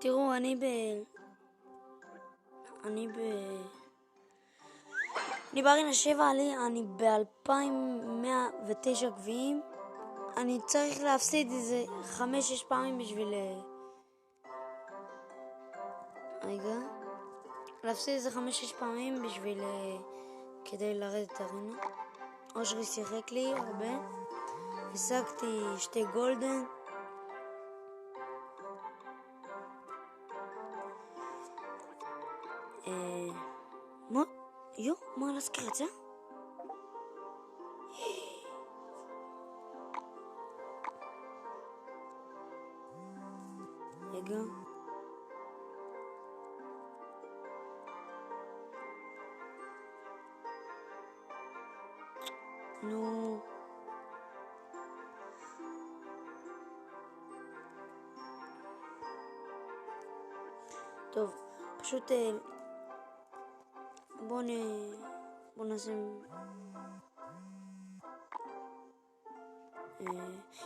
תראו, אני בארינה 7, אני ב-2109 גביעים. אני צריך להפסיד איזה 5-6 פעמים בשביל... להפסיד איזה 5-6 פעמים בשביל... כדי לרדת ארינה. אושרי שיחק לי הרבה. השגתי 2 גולדן. מה? מה להזכיר את זה? רגע. נו. טוב, פשוט בוא נעשה...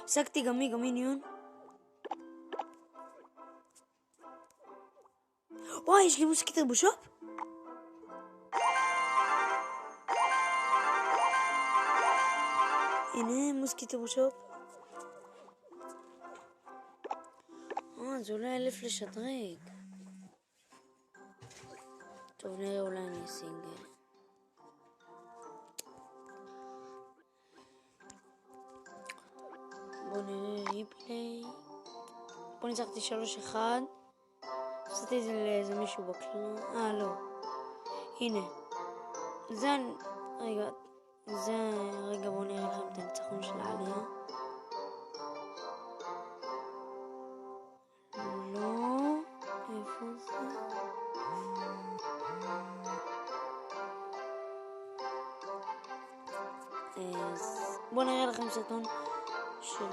השגתי גם מיניון. וואי, יש לי מוסקיטר בשופ? הנה מוסקיטר בשופ. זה עולה 1000 לשדרג. טוב, נראה, אולי אני אשיג. בוא נראה ריפלי. פה ניצחתי 3-1. עשיתי את זה לאיזה מישהו בקלע. לא. הנה. רגע, בואו נראה לכם את הניצחון של העלייה. לא. איפה זה? בואו נראה לכם סרטון של...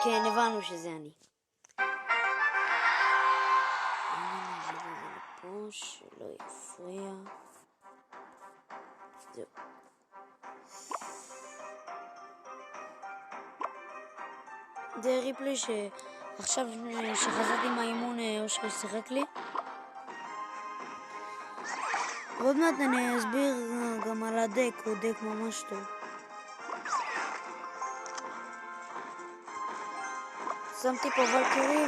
כן, הבנו שזה אני. אני נגיד את זה לפה, שלא יפריע. זהו. זה ריפלי שעכשיו שחזרתי מהאימון אושרי שיחק לי. ועוד מעט אני אסביר גם על הדק, הוא דק ממש טוב. שמתי פה ולקרי